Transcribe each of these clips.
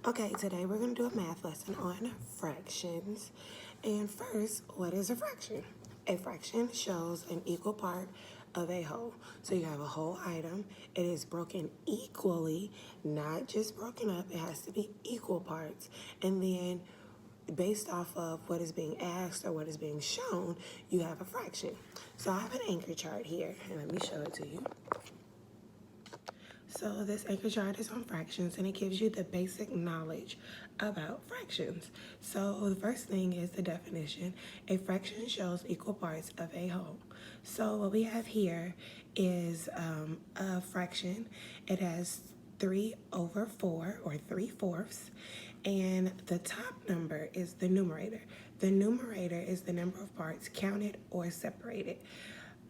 Okay, today we're going to do a math lesson on fractions. And first, what is a fraction? A fraction shows an equal part of a whole. So you have a whole item. It is broken equally, not just broken up. It has to be equal parts. And then based off of what is being asked or what is being shown, you have a fraction. So I have an anchor chart here, and let me show it to you. So this anchor chart is on fractions and it gives you the basic knowledge about fractions. So the first thing is the definition. A fraction shows equal parts of a whole. So what we have here is a fraction. It has 3/4 or 3/4, and the top number is the numerator. The numerator is the number of parts counted or separated.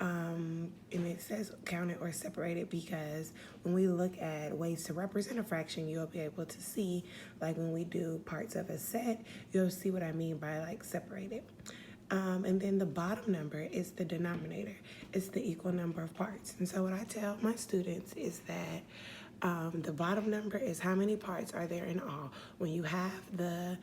And it says counted or separated because when we look at ways to represent a fraction, you'll be able to see, like when we do parts of a set, you'll see what I mean by like separated. And then the bottom number is the denominator. It's the equal number of parts. And so what I tell my students is that the bottom number is how many parts are there in all. When you have the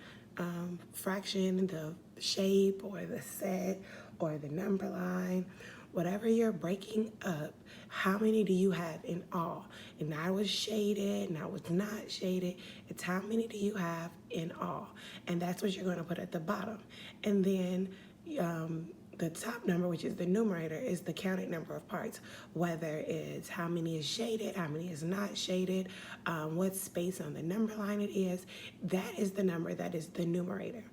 fraction, the shape or the set or the number line, whatever you're breaking up, how many do you have in all? And not what's shaded, not what's not shaded. It's how many do you have in all? And that's what you're going to put at the bottom. And then the top number, which is the numerator, is the counted number of parts, whether it's how many is shaded, how many is not shaded, what space on the number line it is. That is the number that is the numerator.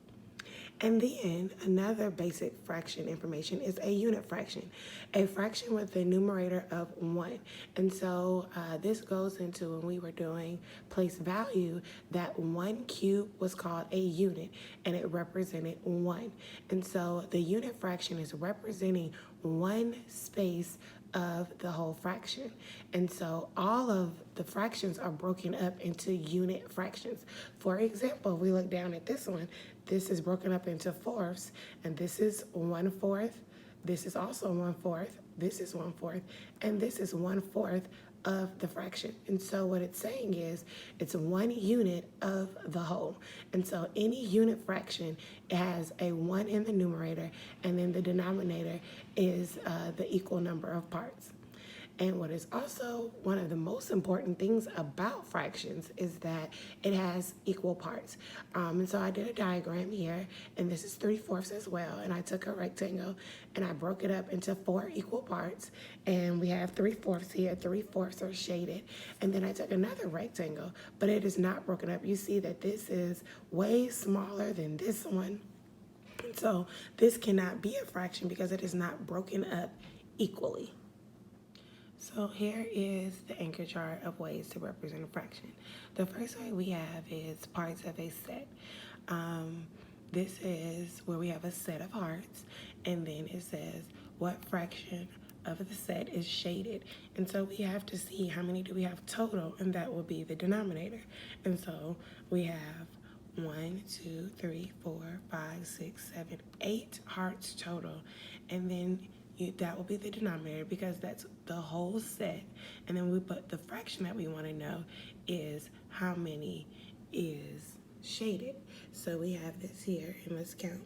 And then another basic fraction information is a unit fraction, a fraction with a numerator of 1. And so this goes into when we were doing place value, that 1 cube was called a unit and it represented 1. And so the unit fraction is representing one space of the whole fraction. And so all of the fractions are broken up into unit fractions. For example, we look down at this one, this is broken up into fourths, and this is 1/4, this is also 1/4, this is 1/4, and this is 1/4 of the fraction. And so what it's saying is it's 1 unit of the whole. And so any unit fraction has a 1 in the numerator, and then the denominator is the equal number of parts. And what is also one of the most important things about fractions is that it has equal parts. And so I did a diagram here, and this is 3/4 as well. And I took a rectangle and I broke it up into 4 equal parts. And we have 3/4 here, 3/4 are shaded. And then I took another rectangle, but it is not broken up. You see that this is way smaller than this one. So this cannot be a fraction because it is not broken up equally. So here is the anchor chart of ways to represent a fraction. The first way we have is parts of a set. This is where we have a set of hearts, and then it says what fraction of the set is shaded. And so we have to see how many do we have total, and that will be the denominator. And so we have 1, 2, 3, 4, 5, 6, 7, 8 hearts total, and then that will be the denominator because that's the whole set. And then we put the fraction that we want to know is how many is shaded. So we have this here, and let's count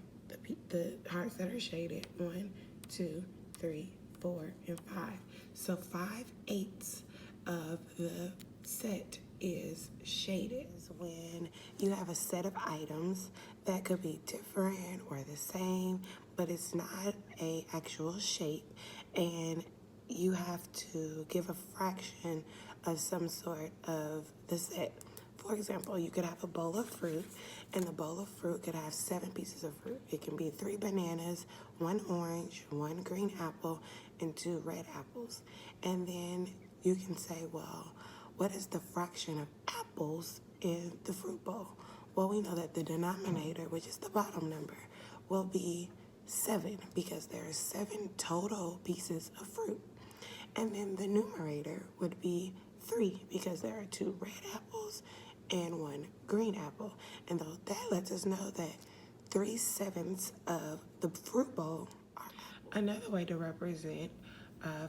the hearts that are shaded. 1, 2, 3, 4, and 5. So 5/8 of the set is shaded. When you have a set of items that could be different or the same, but it's not a actual shape, and you have to give a fraction of some sort of the set. For example, you could have a bowl of fruit, and the bowl of fruit could have 7 pieces of fruit. It can be 3 bananas, 1 orange, 1 green apple, and 2 red apples. And then you can say, well, what is the fraction of apples in the fruit bowl? Well, we know that the denominator, which is the bottom number, will be 7 because there are 7 total pieces of fruit. And then the numerator would be 3 because there are 2 red apples and 1 green apple. And that lets us know that 3/7 of the fruit bowl are apples. Another way to represent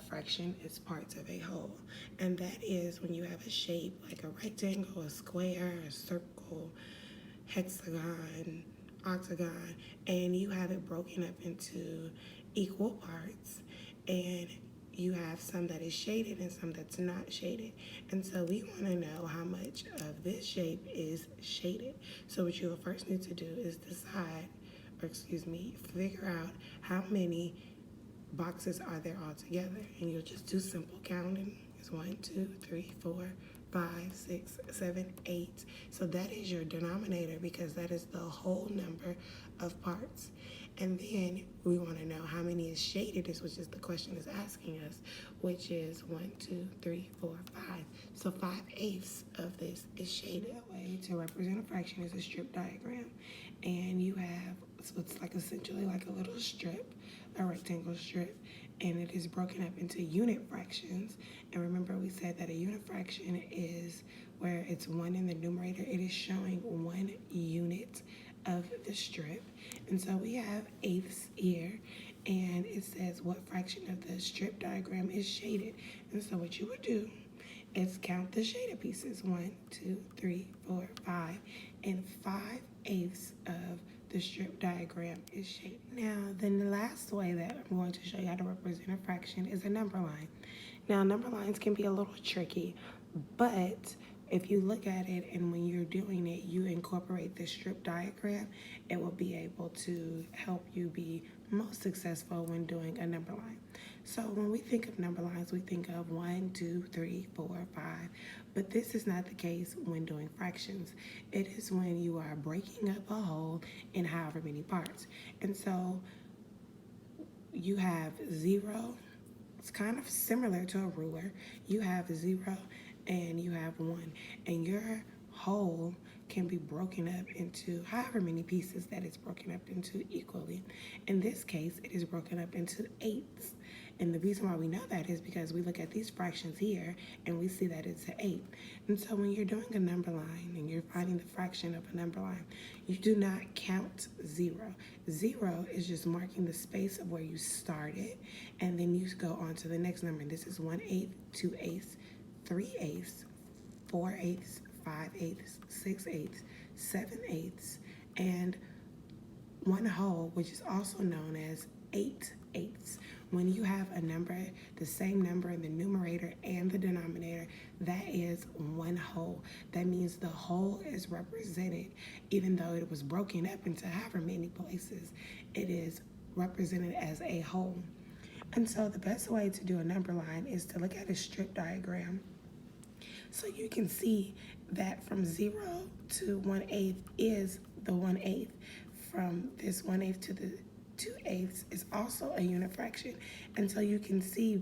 fraction is parts of a whole. And that is when you have a shape like a rectangle, a square, a circle, hexagon, octagon, and you have it broken up into equal parts, and you have some that is shaded and some that's not shaded. And so we want to know how much of this shape is shaded. So what you will first need to do is figure out how many boxes are there all together. And you'll just do simple counting. It's 1, 2, 3, 4, 5, 6, 7, 8. So that is your denominator because that is the whole number of parts. And then we want to know how many is shaded, which is the question is asking us, which is 1, 2, 3, 4, 5. So 5/8 of this is shaded. That way to represent a fraction is a strip diagram. And you have what's like essentially like a little strip, a rectangle strip, and it is broken up into unit fractions. And remember we said that a unit fraction is where it's 1 in the numerator. It is showing 1 unit of the strip. And so we have eighths here, and it says what fraction of the strip diagram is shaded. And so what you would do is count the shaded pieces. 1, 2, 3, 4, 5, and 5/8 of the strip diagram is shaded. Now, then the last way that I'm going to show you how to represent a fraction is a number line. Now, number lines can be a little tricky, but if you look at it and when you're doing it, you incorporate the strip diagram, it will be able to help you be most successful when doing a number line. So when we think of number lines, we think of 1, 2, 3, 4, 5, but this is not the case when doing fractions. It is when you are breaking up a whole in however many parts. And so you have 0. It's kind of similar to a ruler. You have 0 and you have 1, and your whole can be broken up into however many pieces that it's broken up into equally. In this case, it is broken up into eighths. And the reason why we know that is because we look at these fractions here and we see that it's an 8. And so when you're doing a number line and you're finding the fraction of a number line, you do not count 0. 0 is just marking the space of where you started, and then you go on to the next number. This is 1/8, 2/8, 3/8, 4/8, 5/8, 6/8, 7/8, and 1 whole, which is also known as 8/8. When you have a number, the same number in the numerator and the denominator, that is 1 whole. That means the whole is represented, even though it was broken up into however many places, it is represented as a whole. And so the best way to do a number line is to look at a strip diagram. So you can see that from 0 to 1/8 is the 1/8. From this 1/8 to the 2/8 is also a unit fraction. And so you can see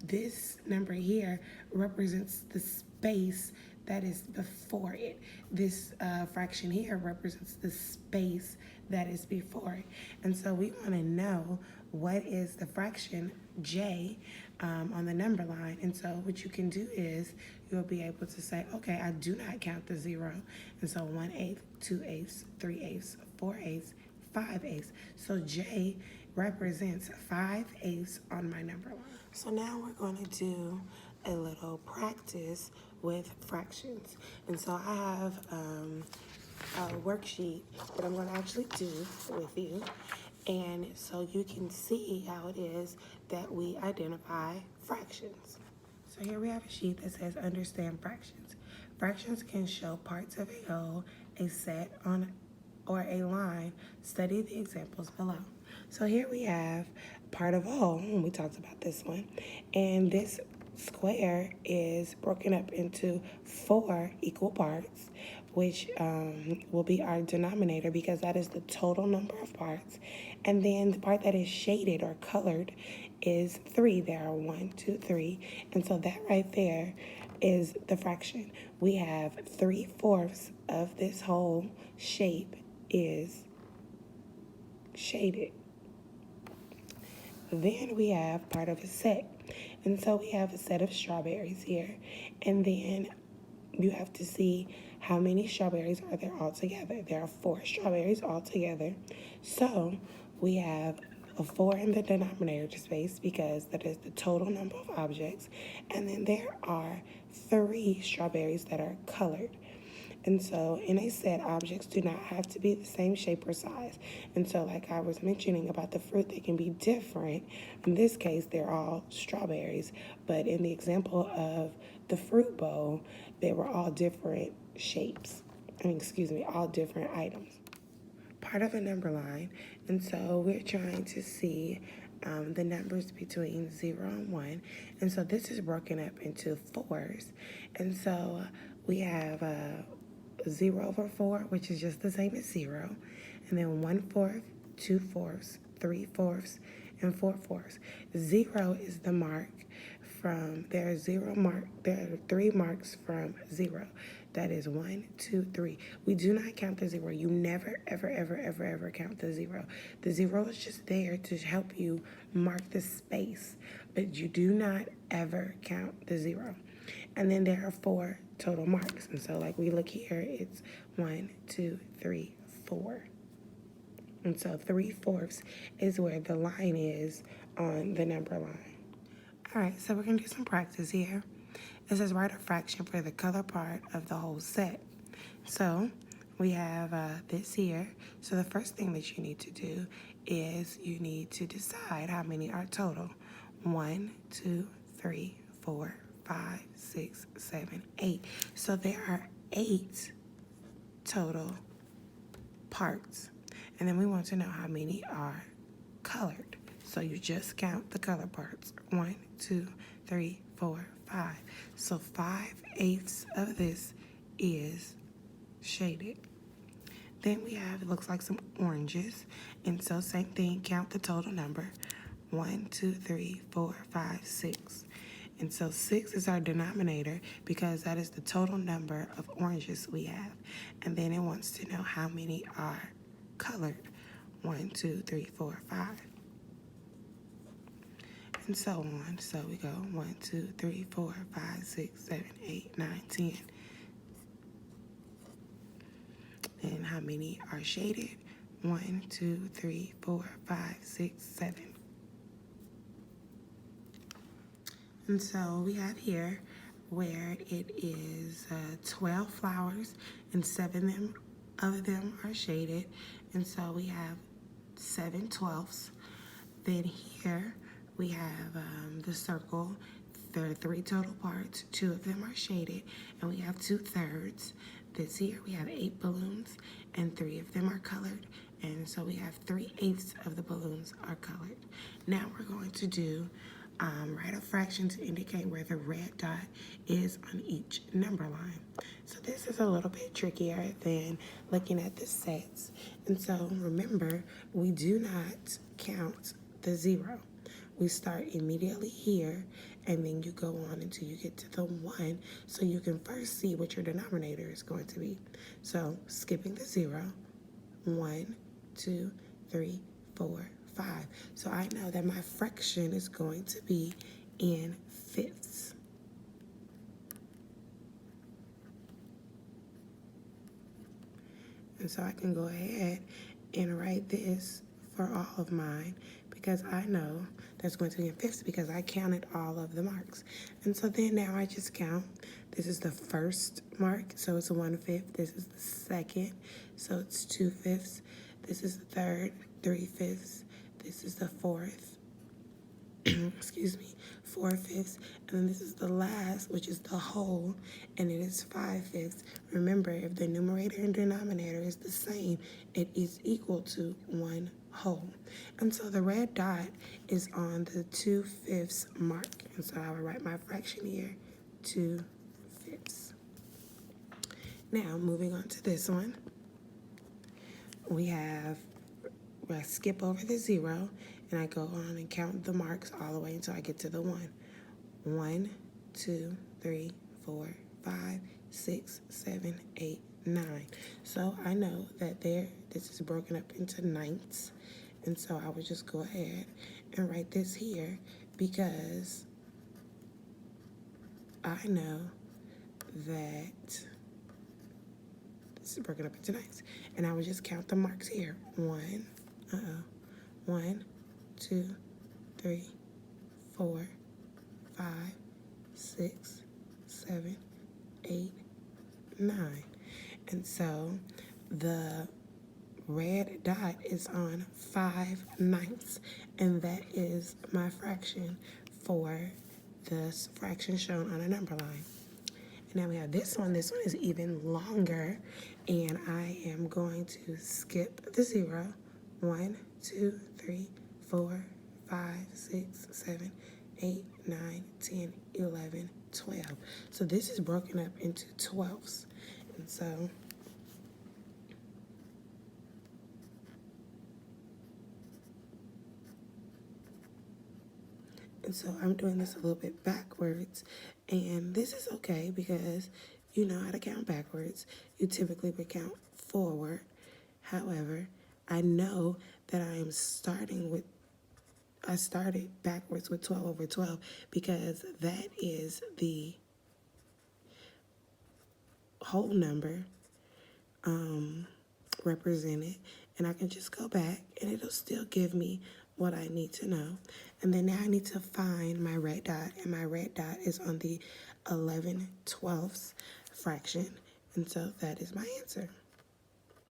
this number here represents the space that is before it. This fraction here represents the space that is before it. And so we want to know what is the fraction j on the number line. And so what you can do is you'll be able to say, okay, I do not count the 0. And so 1/8, 2/8, 3/8, 4/8, 5/8. So j represents 5/8 on my number line. So now we're going to do a little practice with fractions. And so I have a worksheet that I'm going to actually do with you. And so you can see how it is that we identify fractions. So here we have a sheet that says understand fractions. Fractions can show parts of a whole, a set on or a line. Study the examples below. So here we have part of a whole, and we talked about this one. And this square is broken up into 4 equal parts, which will be our denominator because that is the total number of parts. And then the part that is shaded or colored is 3. There are 1, 2, 3. And so that right there is the fraction. We have 3/4 of this whole shape is shaded. Then we have part of a set. And so we have a set of strawberries here. And then you have to see how many strawberries are there all together. There are 4 strawberries all together. So we have a 4 in the denominator space because that is the total number of objects. And then there are 3 strawberries that are colored. And so in a set, objects do not have to be the same shape or size. And so like I was mentioning about the fruit, they can be different. In this case, they're all strawberries. But in the example of the fruit bowl, they were all different shapes. All different items. Part of a number line. And so we're trying to see the numbers between 0 and 1. And so this is broken up into 4s. And so we have 0 over 4, which is just the same as 0. And then 1/4, 2/4, 3/4, and 4/4. 0 is the mark from, there are 3 marks from 0. That is 1, 2, 3. We do not count the 0. You never, ever count the 0. The 0 is just there to help you mark the space, but you do not ever count the 0. And then there are 4 total marks. And so like we look here, it's 1, 2, 3, 4. And so 3/4 is where the line is on the number line. All right, so we're gonna do some practice here. It says write a fraction for the color part of the whole set. So we have this here. So the first thing that you need to do is you need to decide how many are total. 1, 2, 3, 4, 5, 6, 7, 8. So there are 8 total parts. And then we want to know how many are colored. So you just count the color parts. 1, 2, 3, 4, 5. So 5/8 of this is shaded. Then we have, it looks like some oranges. And so same thing, count the total number. 1, 2, 3, 4, 5, 6. And so 6 is our denominator because that is the total number of oranges we have. And then it wants to know how many are colored. 1, 2, 3, 4, 5. And so on. So we go 1, 2, 3, 4, 5, 6, 7, 8, 9, 10. And how many are shaded? 1, 2, 3, 4, 5, 6, 7. And so we have here where it is 12 flowers and 7 of them are shaded. And so we have 7/12. Then here we have the circle. There are 3 total parts. 2 of them are shaded, and we have 2/3. This here we have 8 balloons, and 3 of them are colored. And so we have 3/8 of the balloons are colored. Now we're going to do write a fraction to indicate where the red dot is on each number line. So this is a little bit trickier than looking at the sets. And so remember, we do not count the 0. We start immediately here, and then you go on until you get to the 1, so you can first see what your denominator is going to be. So skipping the 0, 1, 2, 3, 4, 5. So I know that my fraction is going to be in fifths. And so I can go ahead and write this for all of mine because I know that's going to be in fifths because I counted all of the marks. And so then now I just count. This is the first mark, so it's 1/5. This is the second, so it's 2/5. This is the third, 3/5. This is the fourth, 4/5. And then this is the last, which is the whole, and it is 5/5. Remember, if the numerator and denominator is the same, it is equal to 1 whole. And so the red dot is on the 2/5 mark. And so I will write my fraction here, 2/5. Now, moving on to this one, I skip over the 0, and I go on and count the marks all the way until I get to the 1. 1, 2, 3, 4, 5, 6, 7, 8, 9. So I know that this is broken up into ninths, and so I would just go ahead and write this here because I know that this is broken up into ninths. And I would just count the marks here. 1, 1, 2, 3, 4, 5, 6, 7, 8, 9. And so the red dot is on 5/9, and that is my fraction for this fraction shown on a number line. And now we have this one. This one is even longer, and I am going to skip the 0. 1, 2, 3, 4, 5, 6, 7, 8, 9, 10, 11, 12. So this is broken up into 12s. And so I'm doing this a little bit backwards, and this is okay because you know how to count backwards. You typically would count forward. However, I know that I started backwards with 12 over 12 because that is the whole number represented, and I can just go back and it'll still give me what I need to know. And then now I need to find my red dot, and my red dot is on the 11/12 fraction, and so that is my answer.